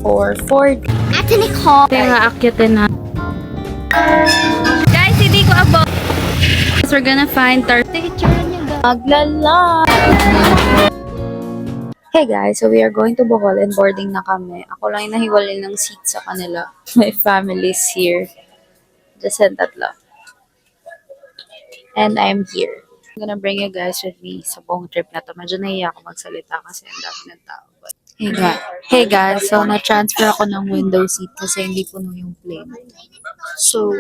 for 4 days. Ate Nicole. Kaya nga akyatin na. Guys, hindi ko abot. We're gonna find picture niya. Maglala. Hey guys, so we are going to Bohol and boarding na kami. Ako lang yung nahiwalay ng seat sa kanila. My family's here. Just and tatlo. And I'm here. I'm gonna bring you guys with me sa buong trip na to. Medyo nahiya ako magsalita kasi ang dami ng tao. But, hey guys, so na-transfer ako ng window seat kasi hindi puno yung plane. So,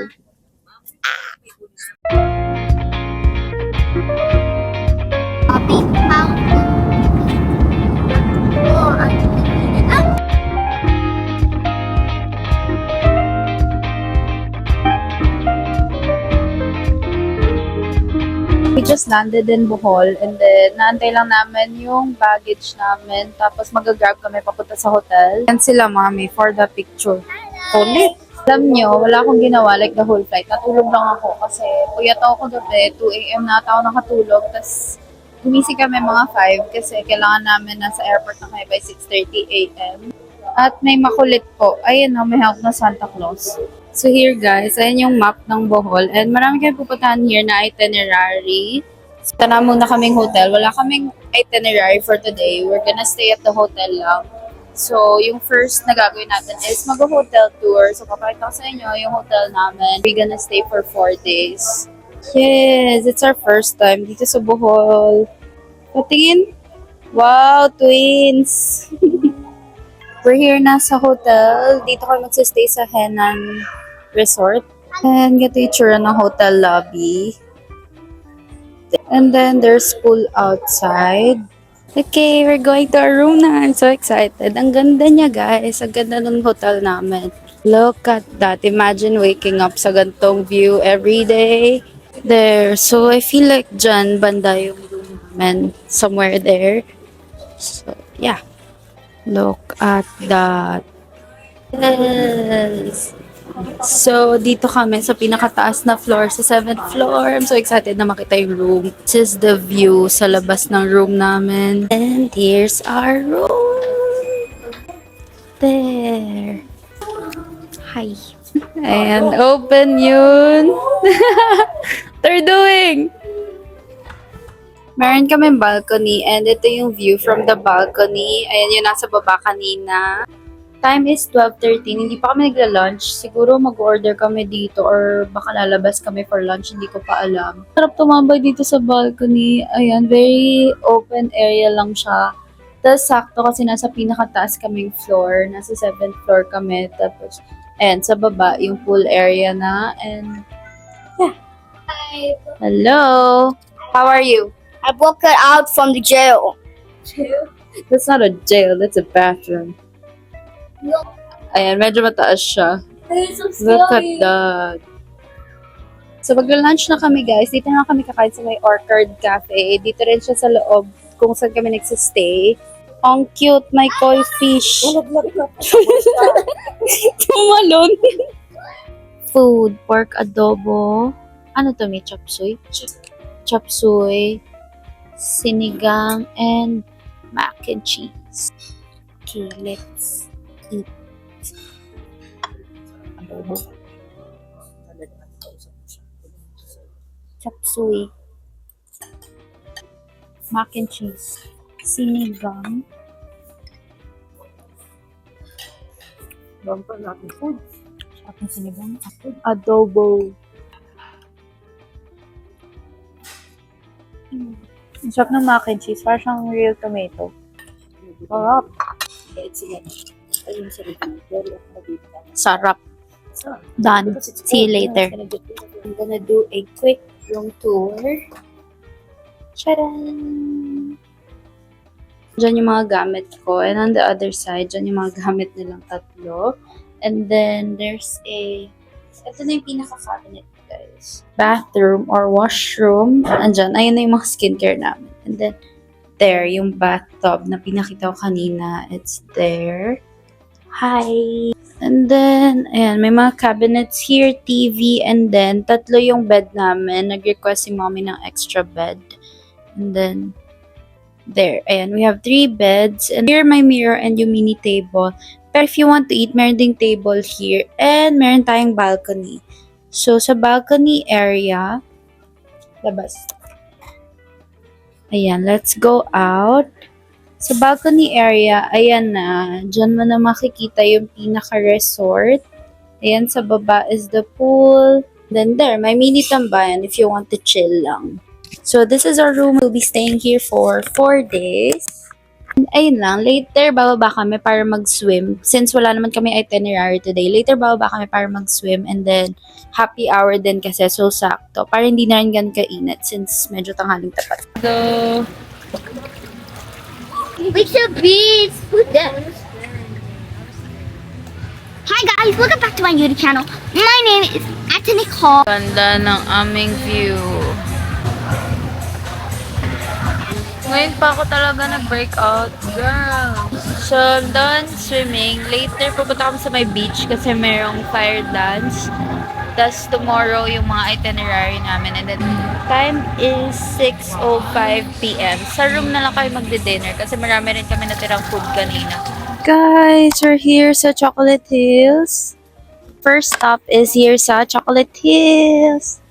we just landed in Bohol and then naantay lang namin yung baggage namin tapos mag-grab kami papunta sa hotel. And sila mami for the picture. Ulit! Alam nyo, wala akong ginawa like the whole flight. Natulog lang ako kasi puyat ako gabi. 2 a.m. na ako nakatulog. Tapos gumising kami mga 5 kasi kailangan namin nasa airport na kami by 6:30 a.m. At may makulit po. Ayun o, may help na Santa Claus. So here guys, ayan yung map ng Bohol. And marami kayong pupuntahan here na itinerary. So na muna kaming hotel. Wala kaming itinerary for today. We're gonna stay at the hotel lang. So yung first na gagawin natin is mag-hotel tour. So papakita ko sa inyo yung hotel namin. We're gonna stay for 4 days. Yes, it's our first time dito sa Bohol. Patingin. Wow, twins! We're here na sa hotel. Dito kami magsistay sa Henan Resort. And get the itsura ng hotel lobby. And then there's pool outside. Okay, we're going to our room na. I'm so excited. Ang ganda niya guys. Ang ganda ng hotel namin. Look at that. Imagine waking up sa gantong view every day. There. So I feel like dyan banda yung room namin. Somewhere there. So yeah. Look at that. Yes. So, dito kami sa pinakataas na floor, sa 7th floor. I'm so excited na makita yung room. This is the view sa labas ng room namin. And here's our room. There. Hi. And open yun. They're doing. Meron kami balcony and ito yung view from the balcony. Ayan yung nasa baba kanina. Time is 12:13. Hindi pa kami nagla-lunch. Siguro mag-order kami dito or baka lalabas kami for lunch. Hindi ko pa alam. Sarap tumambay dito sa balcony. Ayan, very open area lang siya. Tapos sakto kasi nasa pinakataas kaming floor. Nasa 7th floor kami. Tapos, ayan, sa baba yung pool area na. And, yeah. Hi. Hello! How are you? I broke it out from the jail. That's not a jail, that's a bathroom. Ayan, medyo mataas siya. Look at that. So, magla-lunch na kami guys. Dito na kami kakain sa may Orchard Cafe. Dito rin siya sa loob kung saan kami nagsistay. Ang cute, may koi fish. Tumalon. Food, pork adobo. Ano to, may chop suey? Chop suey, sinigang, and mac and cheese. Okay, let's eat. Chop suey, mac and cheese, sinigang. Bumper natin food. Ating sinigang, adobo. Ang sarap ng mac and cheese. Parang siyang real tomato. Sarap. Sarap. Done. See you later. I'm gonna do a quick room tour. Charan! Diyan yung mga gamit ko. And on the other side, diyan yung mga gamit nilang tatlo. And then, there's a... Ito na yung pinaka-cabinet, guys. Bathroom or washroom. Andyan. Ayun na yung mga skincare namin. And then, there, yung bathtub na pinakita ko kanina. It's there. Hi! And then, ayan, may mga cabinets here, TV, and then, tatlo yung bed namin. Nag-request si mommy ng extra bed. And then, there. Ayan, we have 3 beds. And here, my mirror and yung mini table. Pero if you want to eat, meron ding table here. And meron tayong balcony. So, sa balcony area, labas. Ayan, let's go out. Sa balcony area, ayan na. Diyan mo na makikita yung pinaka-resort. Ayan, sa baba is the pool. Then there, may mini tambayan if you want to chill lang. So, this is our room. We'll be staying here for 4 days. And ayun lang, later bababa kami para mag-swim. Since wala naman kami itinerary today, later bababa kami para mag-swim. And then, happy hour din kasi, so sakto. Para hindi na rin gan kainit since medyo tanghaling tapat. So, It's a beach. Who's that? Hi guys, welcome back to my YouTube channel. My name is Anthony Cole. ganda ng aming view. Ngayon pa ako talaga nag-breakout, girl. So, done swimming. Later, pupunta kami sa may beach kasi merong fire dance. Tapos, tomorrow, yung mga itinerary namin. And then, time is 6:05 p.m. Sa room na lang kayo magdi-dinner kasi marami rin kami natirang food kanina. Guys, we're here sa Chocolate Hills. First stop is here sa Chocolate Hills.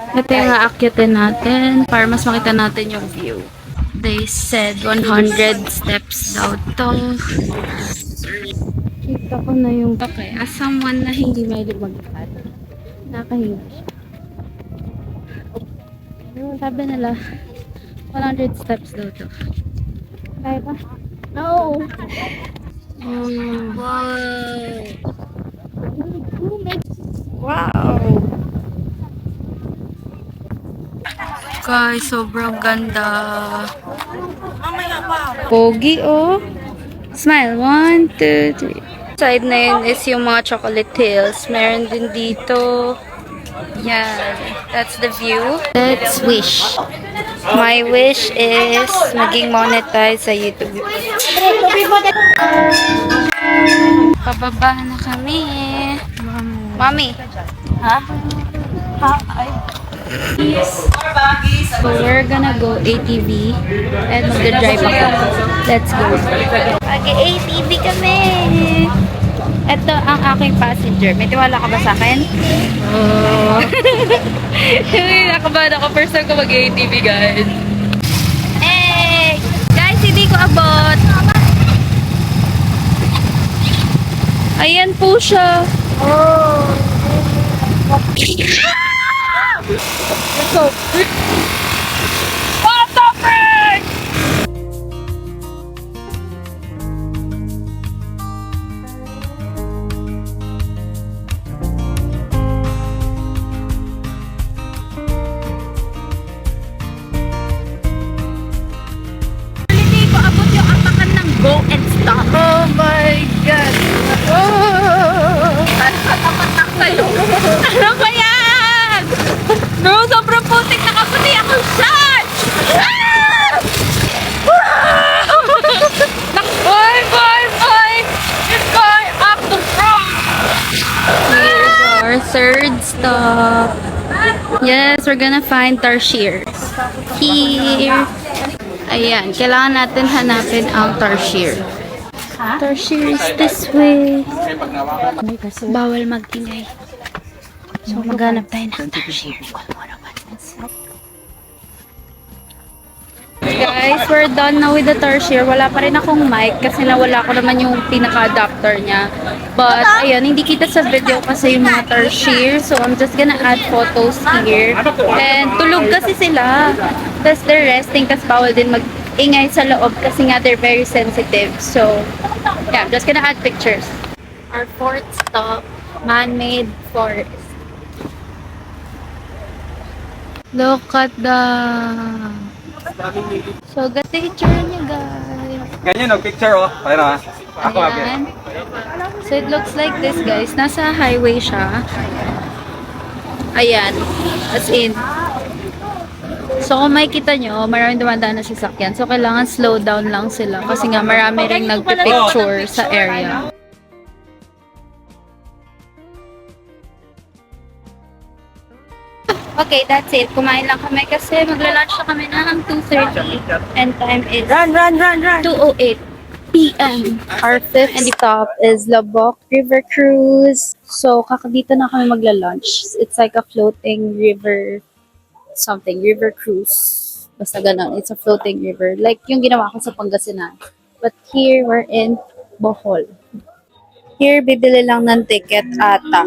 Ito yung aakyatin natin para mas makita natin yung view. They said 100 steps daw to. Kita ko na yung okay. As someone na hindi may lumagpad, nakahinga siya. Pero sabi nila, 100 steps daw to. Kaya ba? No. Wow! Guys, sobrang ganda. Pogi, oh. Smile. 1, 2, 3. Side na yun is yung mga Chocolate Hills. Meron din dito. Yan. That's the view. Let's wish. My wish is maging monetized sa YouTube. Pababa na kami. Mami. Ha? So we're gonna go ATV and mag-drive ako. Let's go. Mag-ATV kami. Ito ang aking passenger. May tiwala ka ba sa akin? Oh. Nakabahan ako. First time ko mag-ATV, guys. Hey! Guys, hindi ko abot. Ayan po siya. Oh. Let's go. What the frick? Hindi ko abot yung apakan ng go and stop. Oh my God. Oh. Tapak sa'yo. Ano ba yan? Bro, sobrang putik. Nakaputi ako shot! Boy! It's going up the front! Here's our third stop. Yes, we're gonna find Tarsier. Here. Ayan, kailangan natin hanapin ang Tarsier. Tarsier is this way. Bawal mag-ingay. So, maghanap tayo ng Tarsier. Guys, we're done now with the Tarsier. Wala pa rin akong mic kasi nawala ko naman yung pinaka-adapter niya. But, ayan, hindi kita sa video kasi yung mga Tarsier. So, I'm just gonna add photos here. And, tulog kasi sila. Tapos, they're resting kasi bawal din mag-ingay sa loob kasi nga they're very sensitive. So, yeah, I'm just gonna add pictures. Our fourth stop, man-made forest. Look at the... So, ganda yung itsura niya, guys. Ganyan, no? Picture, oh. Ayun, ah. Ako, Ayan. So, it looks like this, guys. Nasa highway siya. Ayan. As in. So, kung makikita nyo, maraming dumadaan na sasakyan. So, kailangan slow down lang sila. Kasi nga, marami ring nagpipicture sa area. Okay, that's it. Kumain lang kami kasi magla-lunch na kami ng 2:30 and time is Run, run, run, run! 2:08 p.m. Our fifth stop is Lubbock River Cruise. So, kakadito na kami magla-lunch. It's like a floating river something, river cruise. Basta ganun. It's a floating river. Like yung ginawa ko sa Pangasinan. But here, we're in Bohol. Here, bibili lang ng ticket ata.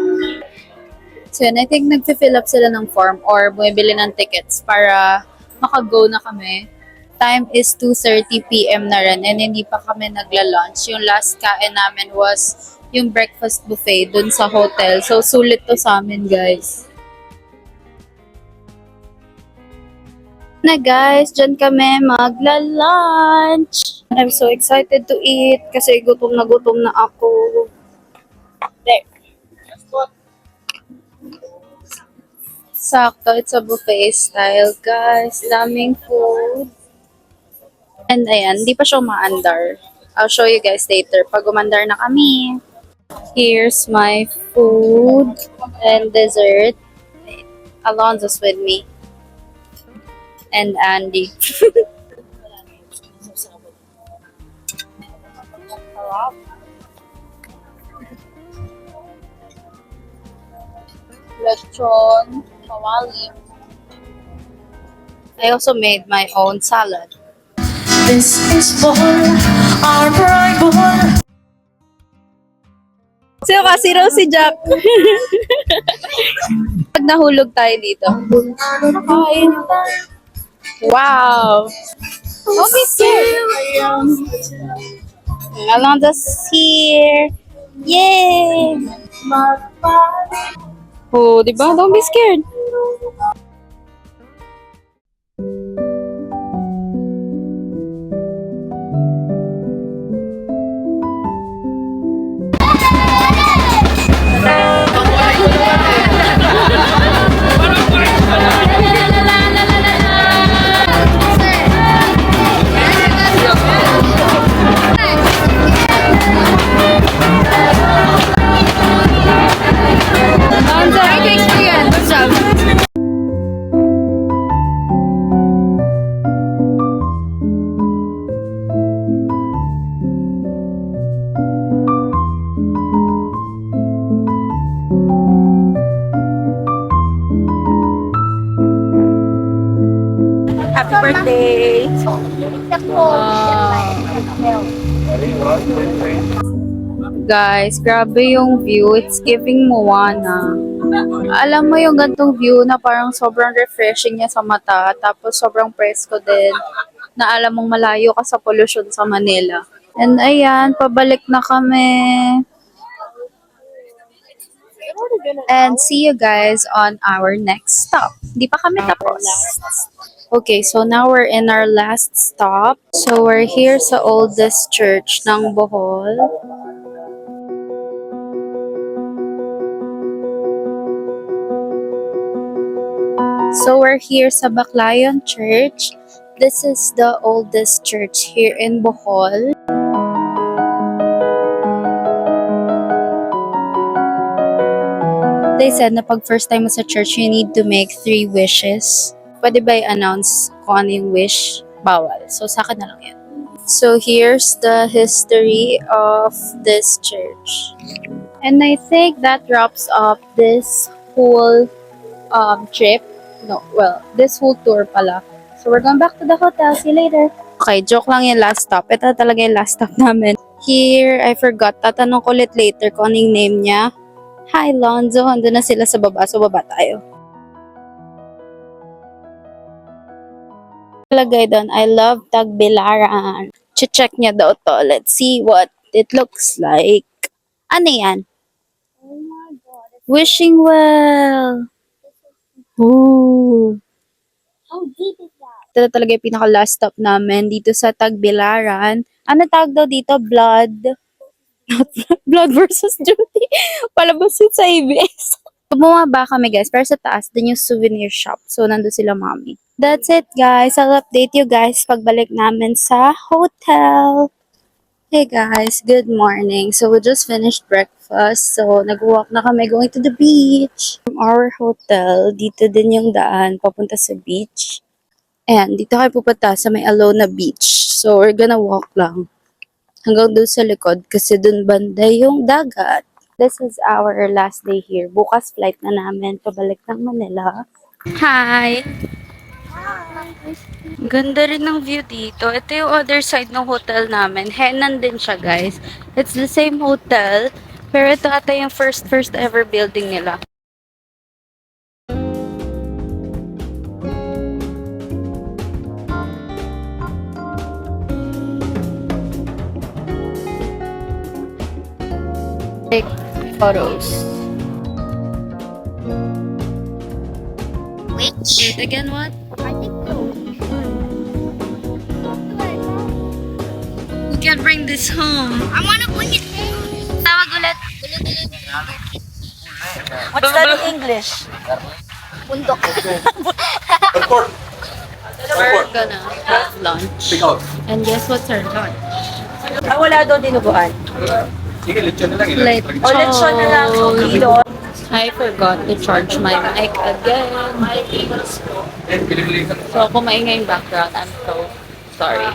So yun, I think nag-fill up sila ng form or bumibili ng tickets para maka-go na kami. Time is 2:30 p.m. na rin and hindi pa kami nagla-lunch. Yung last kain namin was yung breakfast buffet dun sa hotel. So sulit to sa amin, guys. Na guys, dyan kami magla-lunch. I'm so excited to eat kasi gutom na ako. There. Sakto, it's a buffet style, guys. Daming food. And ayan, hindi pa siya umaandar. I'll show you guys later pag umandar na kami. Here's my food and dessert. Alonzo's with me. And Andy. Lechon, kawali. I also made my own salad. This is Bohol, our bright Bohol. Sino kasi raw si Jack? Pag nahulog tayo dito. Wow! Don't be scared! Alonzo's here! Yay! Oh, diba? Don't be scared! Alonzo, thanks for yan. Good job. Happy birthday! Guys, grabe yung view. It's giving Moana. Alam mo yung gantong view na parang sobrang refreshing niya sa mata, tapos sobrang presko din, na alam mong malayo ka sa pollution sa Manila. And ayan, pabalik na kami. And see you guys on our next stop. Di pa kami tapos. Okay, so now we're in our last stop. So we're here sa oldest church ng Bohol. So we're here sa Baclayon Church. This is the oldest church here in Bohol. They said na pag first time mo sa church, you need to make 3 wishes. Pwede ba i-announce kung ano yung wish? Bawal. So sa akin na lang yan. So here's the history of this church. And I think that wraps up this whole trip. No, well, this whole tour pala. So we're going back to the hotel. See you later. Okay, joke lang yung last stop. Ito talaga yung last stop namin. Here, I forgot. Tatanong ko ulit later kung anong name niya. Hi, Lonzo. Andun na sila sa baba. So, baba tayo. Lagay doon, I love Tagbilaran. Check niya daw to. Let's see what it looks like. Ano yan? Oh my god. Wishing well. Ooh. How deep is that? Ito talaga yung pinaka-last stop namin dito sa Tagbilaran. Ano tawag daw dito? Blood. Blood versus Duty. Palabas yun sa ABS. Bumaba kami guys, pero sa taas, din yung souvenir shop. So, nandun sila mami. That's it guys. I'll update you guys pagbalik namin sa hotel. Hey guys, good morning. So, we just finished breakfast. So, nag-walk na kami going to the beach. from our hotel, dito din yung daan papunta sa beach. Ayan, dito kayo pupunta sa may Alona Beach. So, we're gonna walk lang hanggang doon sa likod kasi doon banda yung dagat. This is our last day here. Bukas flight na namin pabalik ng Manila. Hi! Ganda rin ng view dito. Ito yung other side ng hotel namin. Henan din siya, guys. It's the same hotel, pero ito ata yung first ever building nila. Take photos. Wait, again what? I think so. We can bring this home. I want to bring it home. Tawag ulit. What's that in English? Bundok. Report. We're gonna have lunch. Pick out. And guess what's our lunch? Ah, wala doon dinuguan. Sige, lechon na lang. Lechon. O, lechon na lang. Okay doon. I forgot to charge my mic again. Pili-pili ka. So, kung maingay yung background, I'm so sorry.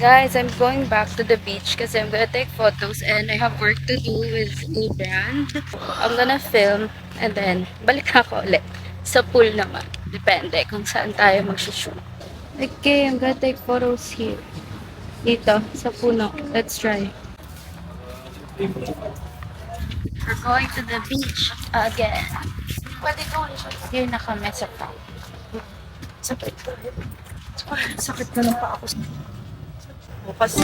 Guys, I'm going back to the beach kasi I'm gonna take photos and I have work to do with a brand. I'm gonna film and then balik ako ulit sa pool naman. Depende kung saan tayo mag-shoot. Okay, I'm gonna take photos here. Dito, sa puno. Let's try. We're going to the beach again. Pwede ko ulit. Here na kami sa park. Sakit. Sakit na lang pa ako. Bukas.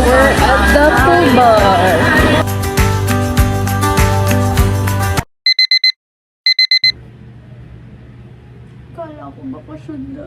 We're at the pool bar. Kala ko bakasyon na.